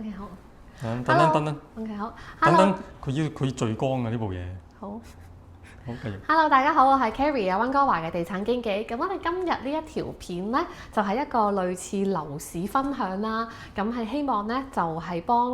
OK 好。等。OK 好。等，佢最光嘅呢部嘢。好。好，繼續。Hello， 大家好，我係 Carrie 啊，溫哥華嘅地產經紀。咁我哋今日呢一條片呢，就係一個類似樓市分享啦。咁係希望呢，就係幫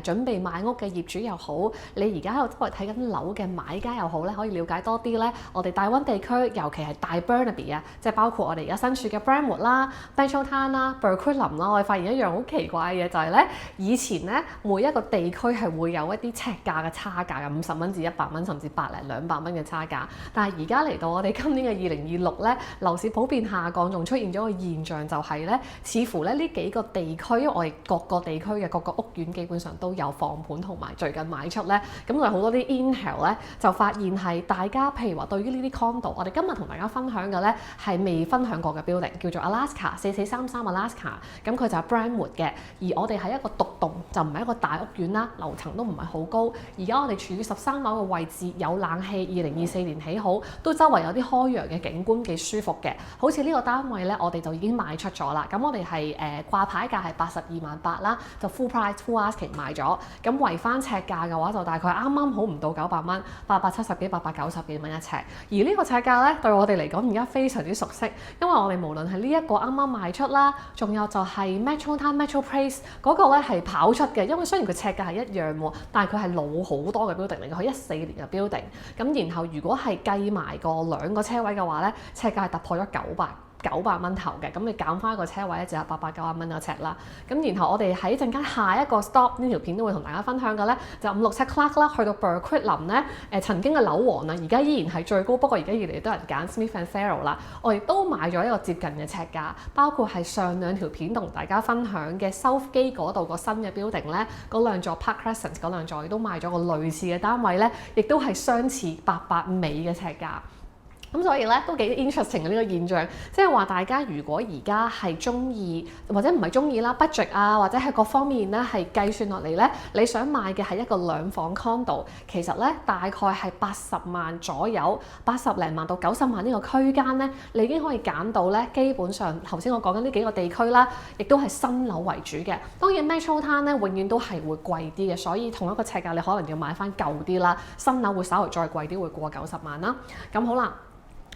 準備買屋嘅業主又好，你而家喺度周圍睇緊樓嘅買家又好咧，可以了解多啲咧。我哋大溫地區，尤其係大 Burnaby 啊，即係包括我哋而家身處嘅 Brentwood 啦、Bantry 啦、Burquitlam 啦，我哋發現一樣好奇怪嘅嘢就係咧，以前咧每一個地區係會有一啲尺價嘅差價嘅，50蚊至100蚊，甚至100零200蚊嘅差價。但係而家嚟到我哋今年嘅2026咧，樓市普遍下降，仲出現咗個現象就係咧，似乎咧呢幾個地區，因為我哋各個地區嘅各個屋苑基本上都有放盤同埋最近買出咧，咁就好多啲 intel 咧就發現係大家譬如話對於呢啲 condo， 我哋今日同大家分享嘅咧係未分享過嘅 building， 叫做 Alaska 4433 Alaska， 咁佢就係 Brentwood 嘅，而我哋係一個獨棟，就唔係一個大屋苑啦，樓層都唔係好高。而家我哋處於13樓嘅位置，有冷氣，2024年起好，都周圍有啲開揚嘅景觀，幾舒服嘅。好似呢個單位咧，我哋就已經賣出咗啦。咁我哋係掛牌價係828000啦，就 full price full asking 賣咗。咁圍翻尺價嘅話，就大概啱啱好唔到900蚊，870幾、890幾蚊一尺。而呢個尺價咧，對我哋嚟講而家非常之熟悉，因為我哋無論係呢一個啱啱賣出啦，仲有就係 Metro Place 嗰個咧係跑出嘅，因為雖然佢尺價係一樣喎，但係佢係老好多嘅 building 嚟嘅，佢14年嘅 building。咁然後如果係計埋個2個車位嘅話咧，尺價係突破咗900蚊頭嘅，咁你減翻一個車位咧就有890蚊一尺啦。咁然後我哋喺陣間下一個 stop 呢條片都會同大家分享嘅咧，就567 Clark 啦，去到 Burquitlam 咧，曾經嘅樓王啊，而家依然係最高，不過而家越嚟越多人揀 Smith and Farrell 啦。我亦都買咗一個接近嘅尺價，包括係上兩條片同大家分享嘅收機嗰度個新嘅 building 咧，嗰兩座 Park Crescent 嗰兩座亦都買咗個類似嘅單位咧，亦都係相似800尾嘅尺價。咁所以咧都幾 interesting 嘅呢個現象，即係話大家如果而家係中意或者唔係中意啦 budget 啊，或者係各方面咧係計算落嚟咧，你想買嘅係一個2房 condo， 其實咧大概係80萬左右，80零萬到90萬呢個區間咧，你已經可以揀到咧。基本上頭先我講緊呢幾個地區啦，亦都係新樓為主嘅。當然 Metro Town 咧永遠都係會貴啲嘅，所以同一個尺價你可能要買翻舊啲啦，新樓會稍微再貴啲，會過90萬啦。咁好啦。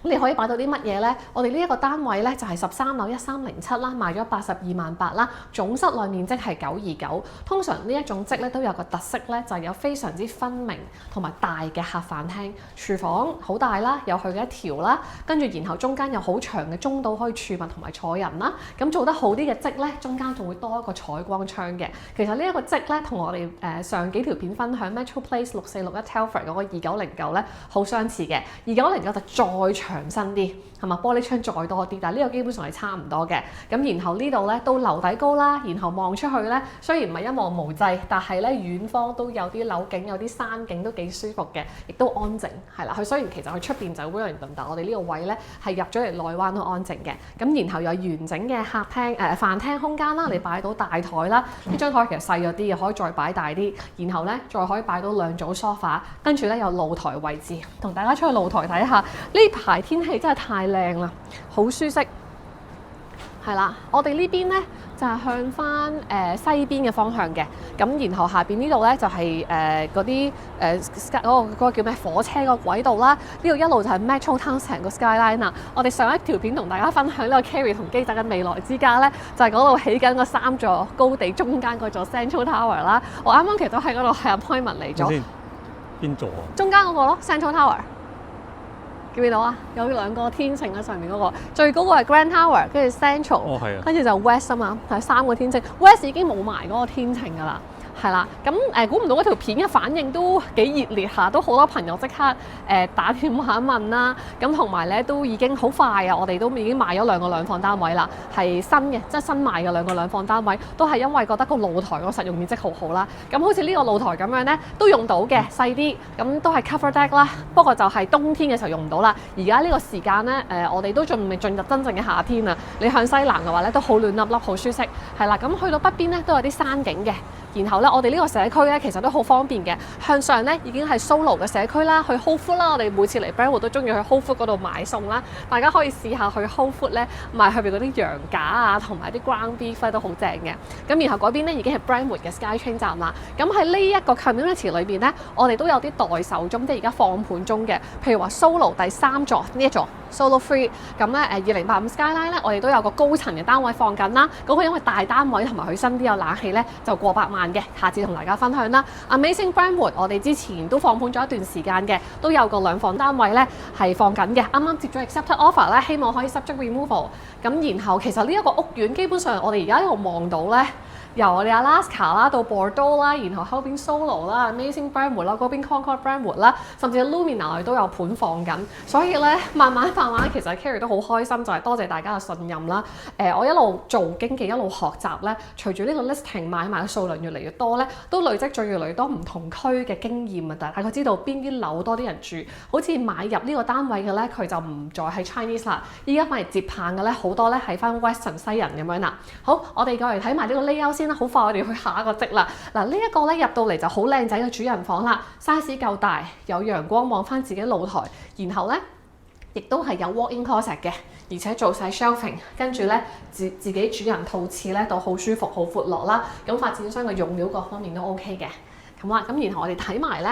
你可以擺到啲乜嘢咧？我哋呢一個單位咧就係13樓1307啦，賣咗828000啦，總室內面積係929。通常呢一種積咧都有個特色咧，就係有非常之分明同埋大嘅客飯廳，廚房好大啦，有佢嘅一條啦，跟住然後中間有好長嘅中島可以儲物同埋坐人啦。咁做得好啲嘅積咧，中間仲會多一個採光窗嘅。其實呢一個積咧，同我哋上幾條片分享 Metro Place 6461 Telford 嗰個2909咧，好相似嘅。2909就再長身啲，係嘛？玻璃窗再多啲，但係呢個基本上係差唔多嘅。咁然後呢度咧都樓底高啦，然後望出去咧，雖然唔係一望無際，但係咧遠方都有啲樓景，有啲山景都幾舒服嘅，亦都安靜，係啦。佢雖然其實佢出邊就 Wellington， 但我哋呢個位咧係入咗嚟內灣都安靜嘅。咁然後有完整嘅客廳飯廳空間啦，你擺到大台啦，呢張台其實細咗啲嘅，可以再擺大啲。然後咧再可以擺到2組 sofa， 跟住咧有露台位置，同大家出去露台睇下。呢排天氣真係太靚啦，好舒適。係啦，我哋呢邊咧就係向翻西邊嘅方向嘅，咁然後下邊呢度咧就係嗰啲嗰個叫咩火車個軌道啦，呢度一路就係 Metro Town 成個 skyline 啦。我哋上一條片同大家分享呢個 Carrie 同基仔嘅未來之家咧，就係嗰度起緊個3座高地中間嗰座 Central Tower 啦。我啱啱其實都喺嗰度係 appointment 嚟咗。邊座啊？中間嗰個咯 Central Tower。見唔見到啊？有2個天秤喺上面嗰個，最高個係 Grand Tower， 跟住 Central， 跟住就 West 啊嘛，係3個天秤。West 已經冇埋嗰個天秤㗎啦。係啦，咁估唔到嗰條片嘅反應都幾熱烈下，都好多朋友即刻打電話問啦，咁同埋咧都已經好快啊！我哋都已經賣咗2個2房單位啦，係新嘅，即係新賣嘅2個2房單位，都係因為覺得個露台個實用面積好好啦。咁好似呢個露台咁樣咧，都用到嘅，細啲，咁都係 cover deck 啦。不過就係冬天嘅時候用唔到啦。而家呢個時間咧，我哋都仲未進入真正嘅夏天啊！你向西南嘅話咧，都好暖粒粒，好舒適。係啦，咁去到北邊咧都有啲山景嘅。然後咧我哋呢個社區咧其實都好方便嘅，向上咧已經係 Solo 嘅社區啦，去 Whole Food 啦，我哋每次嚟 Brentwood 都中意去 Whole Food 嗰度買餸啦，大家可以試下去 Whole Food 咧買佢哋嗰啲羊架啊，同埋啲 ground beef 咧都好正嘅。咁然後嗰邊咧已經係 Brentwood 嘅 SkyTrain 站啦。咁喺呢一個 community 裏邊咧，我哋都有啲待售中，即係而家放盤中嘅，譬如話 Solo 第3座呢一座 Solo 3，咁咧2085 Skyline 咧，我哋都有個高層嘅單位放緊啦。嗰個因為大單位同埋佢新啲有冷氣咧，就過百萬嘅，下次同大家分享啦。Amazing Brentwood 我哋之前都放盤咗一段時間嘅，都有個2房單位咧係放緊嘅，啱啱接咗 accepted offer 咧，希望可以 subject removal。咁然後其實呢一個屋苑基本上我哋而家一路望到咧。由我哋 Alaska 啦到 Bordeaux 啦，然後後邊 Solo 啦、Amazing Brentwood 啦，嗰邊 Concord Brentwood 啦，甚至 Lumina 我哋都有盤放緊，所以咧慢慢其實 Carrie 都好開心，就係多謝大家嘅信任啦。我一路做經紀一路學習咧，隨住呢個 listing 買賣嘅數量越嚟越多咧，都累積咗越嚟越多唔同區嘅經驗啊！大概知道邊啲樓多啲人住，好似買入呢個單位嘅咧，佢就唔再係 Chinese 啦，依家反而接棒嘅咧好多咧係翻 Western 西人咁樣啦。好，我哋過嚟睇埋呢個 layout 先啦，好快我哋去下一個則啦。嗱，呢一個咧入到嚟就好靚仔嘅主人房啦 ，size 夠大，有陽光望翻自己露台，然後咧亦都係有 walk-in closet 嘅，而且做晒 shelving， 跟住咧自己主人套廁咧都好舒服好闊落啦。咁發展商嘅用料各方面都 OK 嘅。咁啊，咁然後我哋睇埋咧。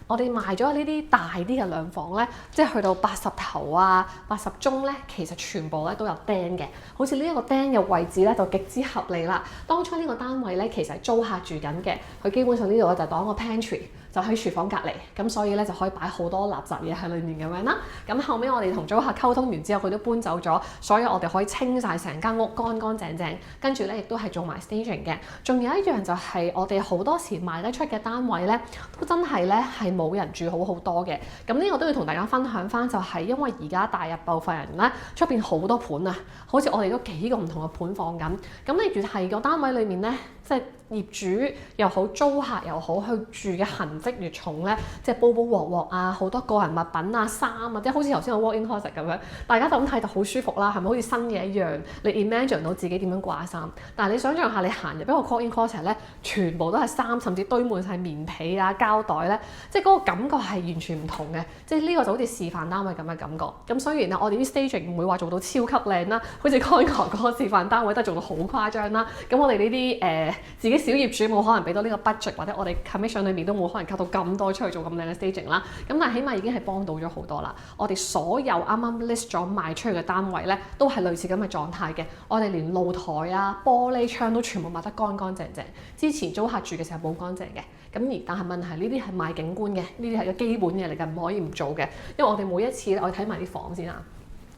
我哋賣咗呢啲大啲嘅2房咧，即係去到80頭啊、80中咧，其實全部咧都有釘嘅。好似呢一個釘嘅位置咧，就極之合理啦。當初呢個單位咧，其實係租客住緊嘅，佢基本上呢度咧就當個 pantry，就喺廚房隔離，咁所以咧就可以擺好多垃圾嘢喺裏面咁樣啦。咁後尾我哋同租客溝通完之後，佢都搬走咗，所以我哋可以清晒成間屋乾乾淨淨，跟住咧亦都係做埋 staging 嘅。仲有一樣就係我哋好多時賣得出嘅單位咧，都真係咧係冇人住好多嘅。咁呢個都要同大家分享翻，就係因為而家大日部分人咧出邊好多盤啊，好似我哋都幾個唔同嘅盤放緊。咁你越係個單位裏面咧，即係業主又好，租客又好，去住嘅痕跡越重咧，即係煲煲鑊鑊啊，好多個人物品啊、衫啊，即係好似頭先個 walk-in closet 咁樣，大家就咁睇就好舒服啦，係咪好似新嘅一樣？你 imagine 到自己點樣掛衫，但係你想象下，你行入一個 walk-in closet 咧，全部都係衫，甚至堆滿晒棉被啊、膠袋咧，即係嗰個感覺係完全唔同嘅，即係呢個就好似示範單位咁嘅感覺。咁雖然啊，我哋啲 staging 唔會話做到超級靚啦，好似 Concord 嗰個示範單位都係做到好誇張啦。咁我哋呢啲自己小業主冇可能俾到呢個 budget， 或者我哋 commission 裏面都冇可能 cut 到咁多出去做咁靚嘅 staging 啦。咁但係起碼已經係幫到咗好多啦。我哋所有啱啱 list 咗賣出去嘅單位咧，都係類似咁嘅狀態嘅。我哋連露台啊、玻璃窗都全部抹得乾乾淨淨。之前租客住嘅時候冇乾淨嘅。咁但係問題呢啲係賣景觀嘅，呢啲係個基本嘢嚟嘅，唔可以唔做嘅。因為我哋每一次我哋睇埋啲房先啦。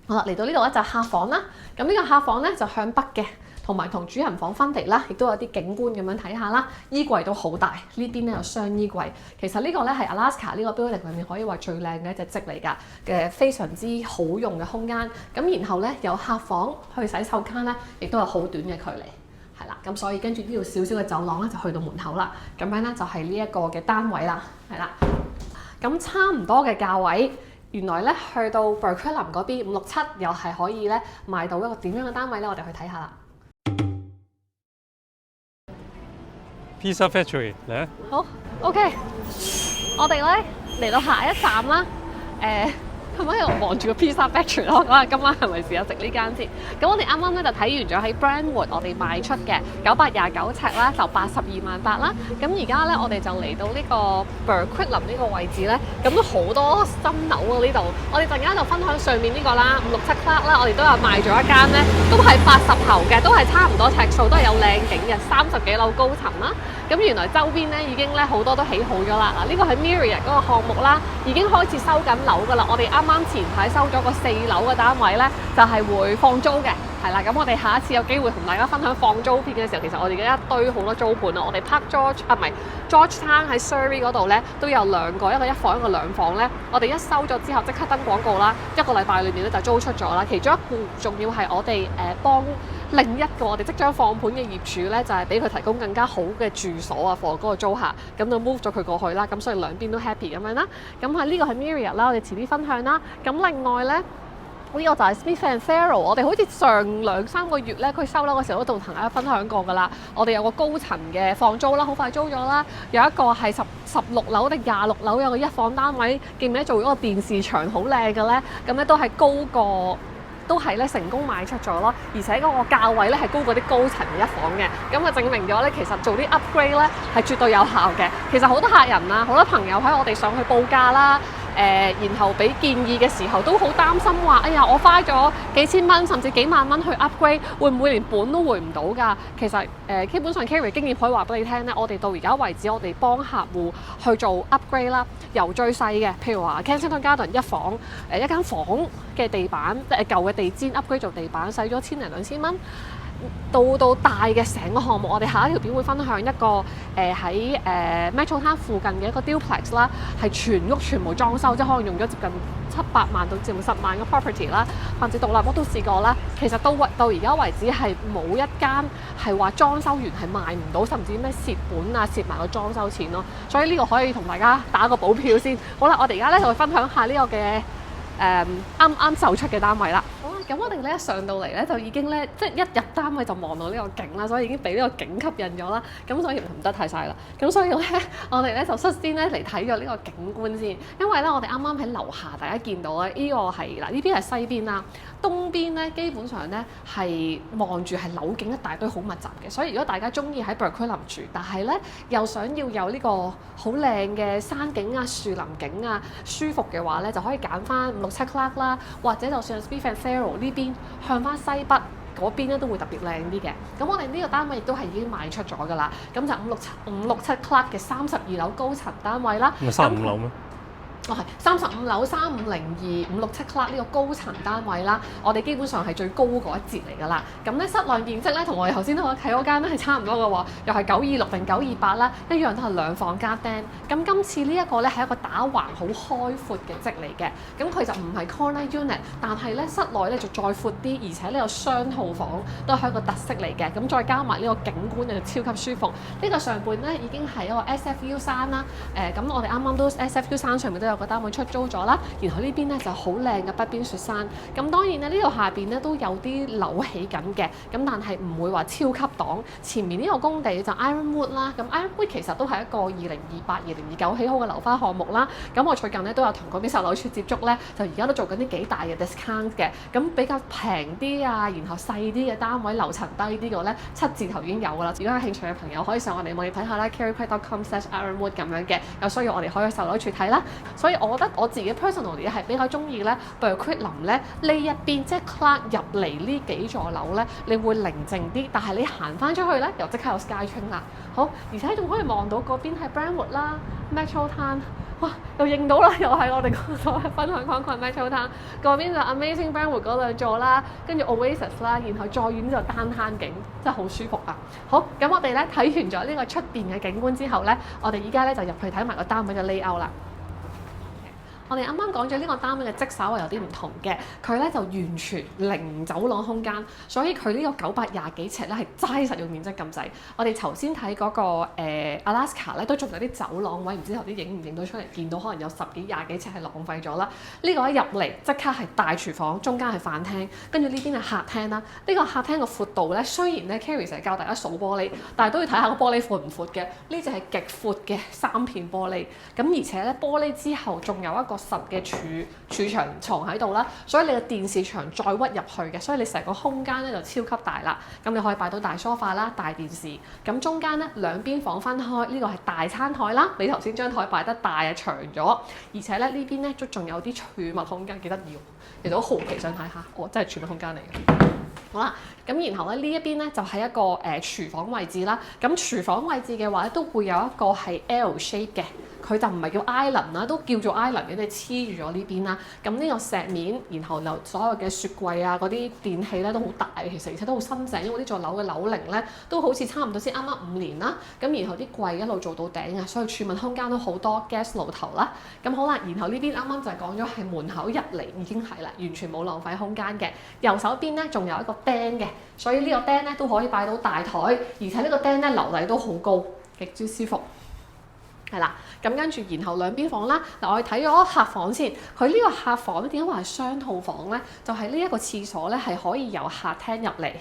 好啦，嚟到呢度咧就係客房啦。咁呢個客房咧就向北嘅。同埋同主人房分離啦，亦都有啲景觀咁樣睇下啦。衣櫃都好大，呢邊咧有雙衣櫃。其實呢個咧係 Alaska 呢個 building 裏面可以話最靚嘅一隻則嚟㗎，嘅非常之好用嘅空間。咁然後咧有客房去洗手間咧，亦都有好短嘅距離，係啦。咁所以跟住呢條少少嘅走廊咧就去到門口啦。咁樣咧就係呢一個嘅單位啦，係啦。咁差唔多嘅價位。原來咧去到 Burquerolles 嗰邊567又係可以咧賣到一個點樣嘅單位咧，我哋去睇下啦。Pizza Factory 嚟啊！好 ，OK， 我哋咧嚟到下一站啦。咁喺度望住個 Pizza Factory 咯，講下今晚係咪試下食呢間先。咁我哋啱啱咧就睇完咗喺 Brentwood 我哋賣出嘅929尺啦，就82.8萬啦。咁而家咧我哋就嚟到呢個 Burquerolles 呢個位置咧，咁都好多新樓啊呢度。我哋陣間就分享上面呢個啦，567 Clark 啦，我哋都有賣咗一間咧，都係80頭嘅，都係差唔多尺數，都係有靚景嘅，30幾樓高層啦。咁原來周邊咧已經咧好多都起好咗啦。嗱，呢個係 Myriad 嗰個項目啦，已經開始收緊樓㗎啦。我哋啱前排收咗個4樓嘅單位咧，就係會放租嘅，係啦。咁我哋下一次有機會同大家分享放租片嘅時候，其實我哋而家一堆好多租盤啊。我哋 Park George 唔係 Georgetown 喺 Surrey 嗰度咧，都有2個，一個1房一個2房咧。我哋一收咗之後即刻登廣告啦，一個禮拜裏面咧就租出咗啦。其中一個仲要係我哋幫另一個我哋即將放盤嘅業主咧，就係俾佢提供更加好嘅住所啊，for 嗰個租客，咁就 move 咗佢過去啦。咁所以兩邊都 happy 咁樣啦。咁喺呢個係 Myriad 啦，我哋遲啲分享啦。咁另外咧，呢個就係 Smith and Farrell，我哋好似上2-3個月咧，佢收樓嘅時候都同大家分享過㗎啦。我哋有個高層嘅放租啦，好快租咗啦。有一個係16樓定26樓有個一房單位，記唔記得做咗個電視牆好靚嘅咧？咁咧都係高過。都係咧成功賣出咗咯，而且嗰個價位咧係高過啲高層嘅一房嘅，咁啊證明咗咧其實做啲 upgrade 咧係絕對有效嘅。其實好多客人啊，好多朋友喺我哋上去報價啦，然後俾建議嘅時候都好擔心話，哎呀我花咗幾千蚊甚至幾萬蚊去 upgrade， 會唔會連本都回唔到㗎？其實基本上 Carrie 經驗可以話俾你聽咧，我哋到而家為止，我哋幫客戶去做 upgrade 啦，由最細嘅，譬如話 Kensington Garden 一房一間房嘅地板舊嘅地氈 upgrade 做地板，使咗1000-2000蚊。到大嘅成個項目，我哋下一條片會分享一個喺Metro Town 附近嘅一個 duplex 啦，係全屋全部裝修，即係可能用咗接近700萬到接近10萬嘅 property 啦，甚至獨立屋都試過啦。其實到而家為止係冇一間係話裝修完係賣唔到，甚至咩蝕本啊，蝕埋個裝修錢咯。所以呢個可以同大家打個保票先。好啦，我哋而家咧就會分享下呢個嘅啱啱售出嘅單位啦。咁我哋咧上到嚟咧就已經咧，即係一入單位就望到呢個景啦，所以已經俾呢個景吸引咗啦。咁所以唔得太晒啦。咁所以咧，我哋咧就率先咧嚟睇咗呢個景觀先，因為咧我哋啱啱喺樓下，大家見到咧呢個係嗱呢邊係西邊啦，東邊咧基本上咧係望住係樓景一大堆好密集嘅。所以如果大家中意喺 Berkeley 林住，但係咧又想要有呢個好靚嘅山景啊、樹林景啊舒服嘅話咧，就可以揀翻567 Clark 啦，或者就算 Smith and Farrell 呢邊向翻西北嗰邊咧都會特別靚啲嘅。咁我哋呢個單位亦都係已經賣出咗㗎啦。咁就567 Clark 嘅32樓高層單位啦。咁35樓咩？哦係35樓3502 567 Clark 呢個高層單位啦，我哋基本上係最高嗰一節嚟㗎啦。咁咧室內面積咧同我哋頭先睇嗰間咧係差唔多嘅喎，又係926定928啦，一樣都係2房加廳。咁今次呢一個咧係一個打橫好開闊嘅則嚟嘅，咁佢就唔係 corner unit， 但係咧室內咧就再闊啲，而且呢有雙號房都係一個特色嚟嘅。咁再加埋呢個景觀就超級舒服。呢個上半咧已經係一個 SFU 山啦，咁我哋啱啱都 SFU 山上面都有個單位出租咗啦，然後呢邊咧就好靚嘅北邊雪山。咁當然咧呢度下邊咧都有啲樓起緊嘅，咁但係唔會話超級擋。前面呢個工地就 Ironwood 啦，咁 Ironwood 其實都係一個2028、2029起好嘅樓花項目啦。咁我最近咧都有同嗰邊售樓處接觸咧，就而家都做緊啲幾大嘅 discount 嘅，咁比較平啲啊，然後細啲嘅單位樓層低啲嘅咧7字頭已經有㗎啦。如果有興趣嘅朋友可以上我哋網頁睇下啦 careycraig.com/ironwood 咁樣嘅，有需要我哋可以去售樓處睇啦。所以我覺得我自己 personally 係比較中意咧 Berkeley 林咧呢一邊，即係 Clark 入嚟呢幾座樓咧，你會寧靜啲，但係你行翻出去咧又即刻有 Skytrain 啦。好，而且仲可以望到嗰邊係 Brentwood 啦 Metro Town， 哇又認到啦，又係我哋嗰度分享框框 Metro Town， 嗰邊就 Amazing Brentwood 嗰兩座啦，跟住 Oasis 啦，然後再遠就單灘景，真係好舒服啊！好，咁我哋咧睇完咗呢個出邊嘅景觀之後咧，我哋依家咧就入去睇埋個單位嘅 layout 啦。我哋啱啱講咗呢個單位嘅積稍為有啲唔同嘅，佢咧就完全零走廊空間，所以佢呢個920幾尺咧係齋實用面積咁滯。我哋頭先睇嗰個Alaska 咧都仲有啲走廊位，唔知頭啲影唔影到出嚟，見到可能有10幾20幾尺係浪費咗啦。呢個一入嚟即刻係大廚房，中間係飯廳，跟住呢邊係客廳啦。呢個客廳嘅闊度咧，雖然咧 Carrie 成日教大家數玻璃，但係都要睇下個玻璃闊唔闊嘅。呢隻係極闊嘅3片玻璃，咁而且咧玻璃之後仲有一個實嘅儲藏藏喺度啦，所以你嘅電視牆再屈入去嘅，所以你成個空間咧就超級大啦。咁你可以擺到大梳化啦、大電視。咁中間咧兩邊房分開，呢個係大餐台啦。你頭先張台擺得大啊長咗，而且咧呢邊咧都仲有啲儲物空間，幾得意喎！其實好好奇想睇下，真係儲物空間嚟嘅。好啦，咁然後咧呢一邊咧就係一個廚房位置啦。咁廚房位置嘅話咧都會有一個係 L shape 嘅。佢就唔係叫 island 啦，都叫做 island 嘅，你黐住咗呢邊啦。咁呢個石面，然後就所有嘅雪櫃啊、嗰啲電器咧都好大，其實而且都好新淨，因為呢座樓嘅樓齡咧都好似差唔多先啱啱5年啦。咁然後啲櫃一路做到頂啊，所以儲物空間都好多 gas 爐頭啦。咁好啦，然後呢邊啱啱就係講咗係門口入嚟已經係啦，完全冇浪費空間嘅。右手邊咧仲有一個釘嘅，所以呢個釘咧都可以擺到大台，而且呢個釘咧樓底都好高，極之舒服。係啦，咁跟住然後兩邊房啦，嗱我哋睇咗客房先，佢呢個客房咧點解話係雙套房咧？就係呢一個廁所咧係可以由客廳入嚟，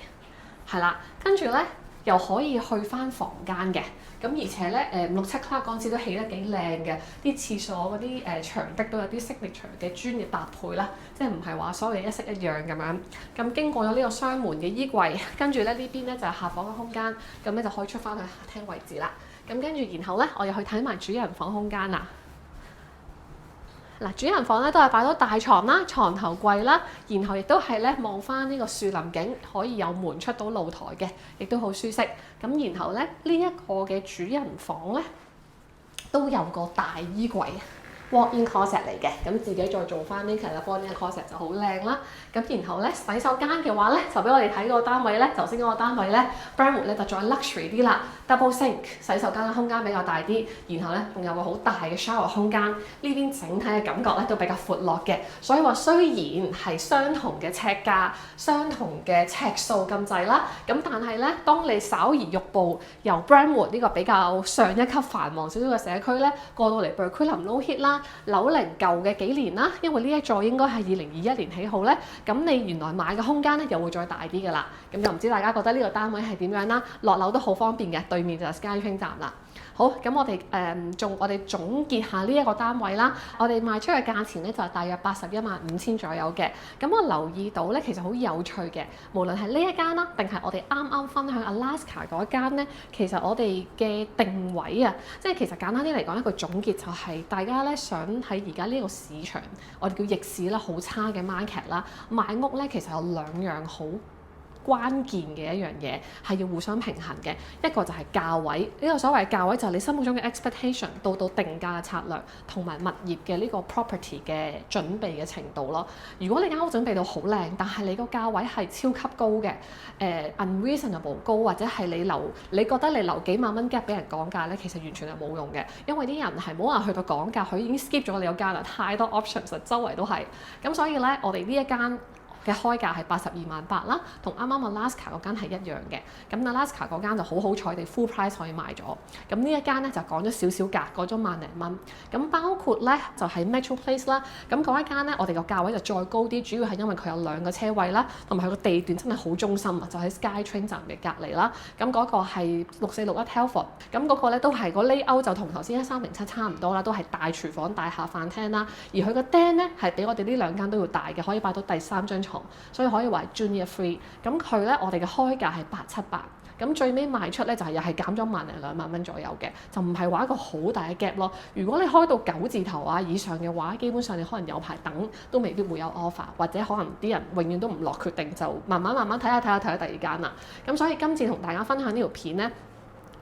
係啦，跟住咧又可以去翻房間嘅，咁而且咧6、7 class 嗰陣時都起得幾靚嘅，啲廁所嗰啲牆壁都有啲signature嘅專業搭配啦，即係唔係話所有嘢一式一樣咁樣。咁經過咗呢個雙門嘅衣櫃，跟住咧呢邊咧就係客房嘅空間，咁咧就可以出翻去客廳位置啦。咁跟住，然後咧，我又去睇埋主人房空間啦。嗱，主人房咧都係擺到大床啦、床頭櫃啦，然後亦都係咧望翻呢個樹林景，可以有門出到露台嘅，亦都好舒適。咁然後咧，呢一個嘅主人房咧都有個大衣櫃。walk-in closet 嚟嘅，咁自己再做翻呢 California closet 就好靚啦。咁然後咧洗手間嘅話咧，就俾我哋睇個單位咧，頭先嗰個單位咧 Brentwood 咧就再 luxury 啲啦 ，double sink 洗手間嘅空間比較大啲，然後咧仲有個好大嘅 shower 空間，呢邊整體嘅感覺咧都比較闊落嘅。所以話雖然係相同嘅尺價、相同嘅尺數咁滯啦，咁但係咧，當你稍移玉步由 Brentwood 呢個比較上一級繁忙少少嘅社區咧，過到嚟 Burquerque Low Heat 啦。樓齡舊嘅幾年啦，因為呢一座應該係2021年起好咧，咁你原來買嘅空間咧又會再大啲㗎啦。咁就唔知大家覺得呢個單位係點樣啦？落樓都好方便嘅，對面就係 SkyTrain 站啦。好，咁我哋總結下呢一個單位啦。我哋賣出嘅價錢咧就係大約815000左右嘅。咁我留意到咧，其實好有趣嘅，無論係呢一間啦，定係我哋啱啱分享 Alaska 嗰間咧，其實我哋嘅定位啊，即係其實簡單啲嚟講，一個總結就係大家咧想喺而家呢個市場，我哋叫逆市啦，好差嘅 market 啦，買屋咧其實有兩樣好關鍵嘅一樣嘢係要互相平衡嘅，一個就係價位，呢個所謂價位就係你心目中嘅 expectation 到定價嘅策略，同埋物業嘅呢個 property 嘅準備嘅程度咯。如果你間屋準備到好靚，但係你個價位係超級高嘅，unreasonable 高，或者係你覺得你留幾萬蚊 gap 俾人講價咧，其實完全係冇用嘅，因為啲人係冇話去到講價，佢已經 skip 咗你個間啦，太多 options，周圍都係。咁所以咧，我哋呢一間嘅開價係828000啦，同啱啱 Alaska 嗰間係一樣嘅。咁 Alaska 嗰間就好彩地 full price 可以賣咗。咁呢一間咧就講咗少少價，講咗萬零蚊。咁包括咧就係 Metro Place 啦。咁嗰一間咧，我哋個價位就再高啲，主要係因為佢有2個車位啦，同埋佢個地段真係好中心啊，就喺 SkyTrain 站嘅隔離啦。咁嗰個係6461 Telford。咁嗰個咧都係個 layout 就同頭先1307差唔多啦，都係大廚房、大下飯廳啦。而佢個釘咧係比我哋呢兩間都要大嘅，可以擺到第3張床。所以可以話 Junior Free， 咁佢咧我哋嘅開價係878，咁最尾賣出咧就係又係減咗萬零2萬蚊左右嘅，就唔係話一個好大嘅 gap 咯。如果你開到9字頭啊以上嘅話，基本上你可能有排等都未必會有 offer， 或者可能啲人永遠都唔落決定，就慢慢睇下第二間啦。咁所以今次同大家分享呢條片咧，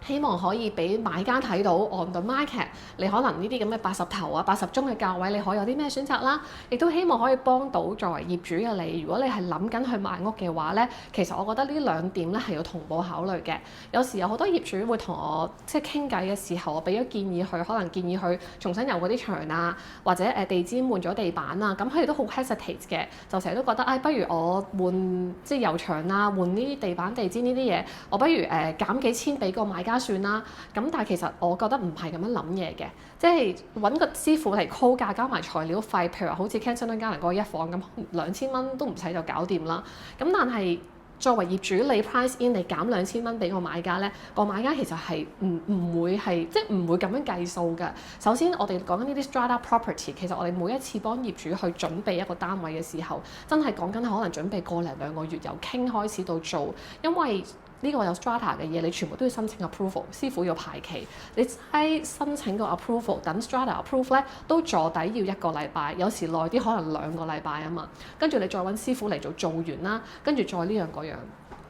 希望可以俾買家睇到 on the market， 你可能呢啲咁嘅80頭啊、80中嘅價位，你可以有啲咩選擇啦。亦都希望可以幫到作為業主嘅你，如果你係諗緊去賣屋嘅話咧，其實我覺得呢兩點咧係要同步考慮嘅。有時有好多業主會同我即係傾偈嘅時候，我俾咗建議佢，可能建議佢重新油嗰啲牆啊，或者地氈換咗地板啊，咁佢哋都好 hesitate 嘅，就成日都覺得不如我換即係油牆啊，換呢啲地板、地氈呢啲嘢，我不如減幾千俾個買家算啦。咁但係其實我覺得唔係咁樣諗嘢嘅，即係揾個師傅嚟 call 價，加埋材料費，譬如話好似 Kensington Gardens 嗰個一房咁，2000蚊都唔使就搞掂啦。咁但係作為業主，你 price in 你減2000蚊俾個買家咧，個買家其實係唔會係即係唔會咁樣計數㗎。首先我哋講緊呢啲 strata property， 其實我哋每一次幫業主去準備一個單位嘅時候，真係講緊可能準備1零2個月，由傾開始到做，因為呢個有 strata 嘅嘢，你全部都要申請 approval， 師傅要排期，你齋申請個 approval， 等 strata approve 咧，都坐底要1個禮拜，有時耐啲可能2個禮拜啊嘛。跟住你再揾師傅嚟做完啦，跟住再呢樣嗰樣。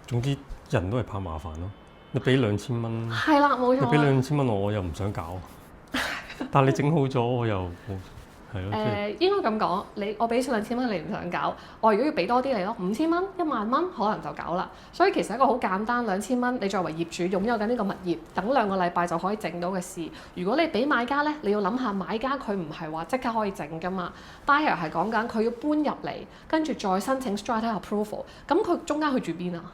總之人都係怕麻煩咯。你俾2000蚊，係啦，冇錯。你俾2000蚊我又唔想搞，但係你整好咗我又係咯。應該咁講，我俾2000蚊你唔想搞，我如果要俾多啲你咯，5000蚊、1萬蚊可能就搞啦。所以其實一個好簡單，2000蚊你作為業主擁有緊呢個物業，等2個禮拜就可以整到嘅事。如果你俾買家咧，你要諗下買家佢唔係話即刻可以整㗎嘛。Buyer 係講緊佢要搬入嚟，跟住再申請 strata approval，咁佢中間去住邊啊？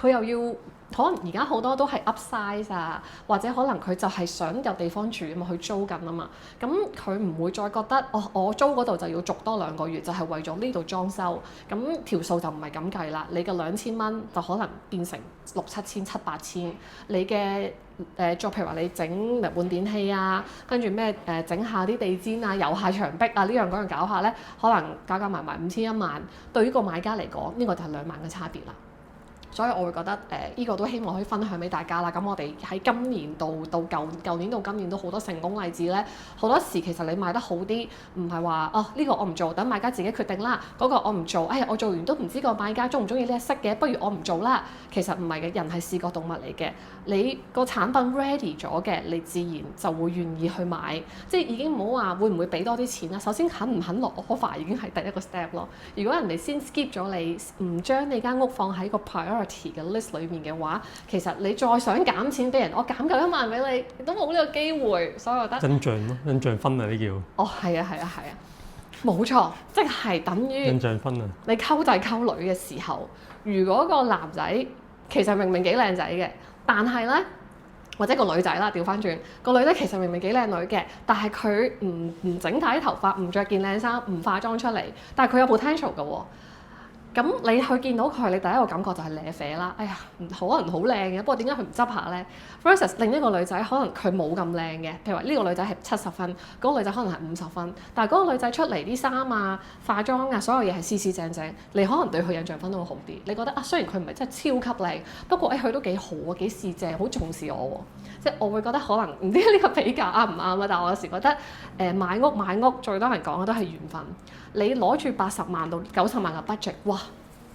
佢又要。可能而家好多都係 upsize 啊，或者可能佢就係想有地方住啊嘛，去租緊啊嘛，咁佢唔會再覺得我租嗰度就要續多2個月，就係為咗呢度裝修，咁條數就唔係咁計啦。你嘅2000蚊就可能變成6、7千、7、8千，你嘅再譬如話你整換電器啊，跟住咩整下啲地氈啊、油下牆壁啊呢樣嗰樣搞下咧，可能加埋5000、1萬，對於個買家嚟講，呢個就係2萬嘅差別啦。所以我會覺得呢個都希望可以分享俾大家啦。咁我哋喺今年到舊年到今年都好多成功例子咧。好多時其實你賣得好啲，唔係話呢個我唔做，等買家自己決定啦。嗰個我唔做，我做完都唔知個買家中唔中意呢一色嘅，不如我唔做啦。其實唔係嘅，人係視覺動物嚟嘅。你個產品 ready 咗嘅，你自然就會願意去買。即係已經唔好話會唔會俾多啲錢啦。首先肯唔肯落 offer 已經係第一個 step 咯。如果人哋先 skip 咗你，唔將你間屋放喺個 priority嘅 list 裏面嘅話，其實你再想減錢俾人，我減夠1萬俾你，你都冇呢個機會，所以我覺得印象咯，印象分啊呢叫。係啊，冇錯，即係等於印象分啊。你溝仔溝女嘅時候，如果個男仔其實明明幾靚仔嘅，但係咧，或者個女仔啦，調翻轉個女仔其實明明幾靚女嘅，但係佢唔整大啲頭髮，唔着件靚衫，唔化妝出嚟，但係佢有 potential 嘅喎。咁你去見到佢，你第一個感覺就係舐啡啦。哎呀，可能好靚嘅，不過點解佢唔執下咧 ？versus 另一個女仔，可能佢冇咁靚嘅。譬如話呢個女仔係70分，嗰個女仔可能係50分，但係嗰個女仔出嚟啲衫啊、化妝啊，所有嘢係四四正正，你可能對佢印象分都會好啲。你覺得雖然佢唔係真係超級靚，不過佢都幾好啊，幾四正，好重視我喎。即係我會覺得可能唔知呢個比較啱唔啱啊，但係我有時覺得買屋最多人講嘅都係緣分。你攞住80萬到90萬嘅 budget， 哇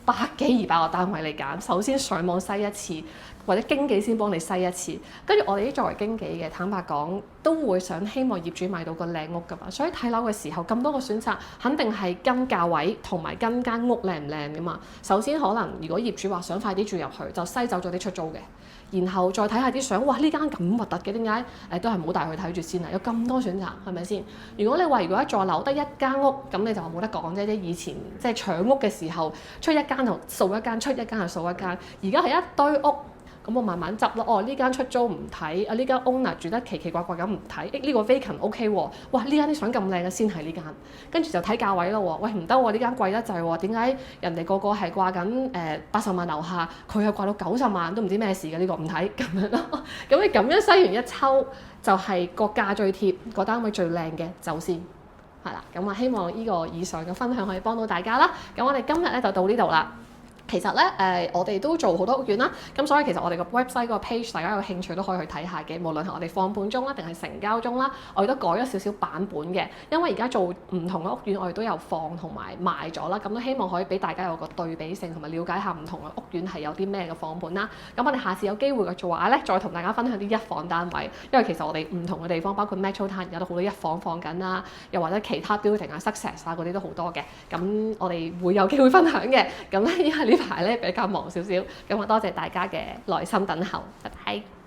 ，100幾200個單位你揀，首先上網篩一次，或者經紀先幫你篩一次，跟住我哋啲作為經紀嘅，坦白講都會想希望業主買到個靚屋㗎嘛，所以睇樓嘅時候咁多個選擇，肯定係跟價位同埋跟間屋靚唔靚㗎嘛。首先可能如果業主話想快啲住入去，就篩走咗啲出租嘅。然後再睇下啲相，哇！呢間咁核突嘅，點解？都係唔好帶佢睇住先啦。有咁多選擇，係咪先？如果你話如果一座樓得一間屋，咁你就冇得講啫。以前即係搶屋嘅時候，出一間就掃一間，出一間就掃一間。而家係一堆屋。咁我慢慢執咯。呢間出租唔睇，呢間 owner 住得奇奇怪怪咁唔睇。呢個 vacant OK 喎。哇！呢間啲相咁靚嘅先係呢間，跟住就睇價位咯喎。喂，唔得喎，呢間貴得滯喎。點解人哋個個係掛緊80萬樓下，佢又掛到90萬都唔知咩事嘅？呢個唔睇咁樣咯。咁你咁樣篩完一抽，就係個價最貼，個單位最靚嘅走先係啦。咁希望呢個以上嘅分享可以幫到大家啦。咁我哋今日咧就到呢度啦。其實咧，我哋都做好多屋苑啦，咁所以其實我哋個 website 嗰個 page，大家有興趣都可以去睇下嘅。無論係我哋放盤中啦，定係成交中啦，我哋都改咗少少版本嘅。因為而家做唔同嘅屋苑，我哋都有放同埋賣咗啦，咁都希望可以俾大家有個對比性，同埋了解下唔同嘅屋苑係有啲咩嘅放盤啦。咁我哋下次有機會嘅做話咧，再同大家分享啲一房單位，因為其實我哋唔同嘅地方，包括 Metro Town 有好多一房放緊啦，又或者其他 building 啊、Sussex 啊嗰啲都好多嘅。咁我哋會有機會分享嘅。咁咧，因為呢排咧比較忙少少，咁我多謝大家嘅耐心等候，拜拜。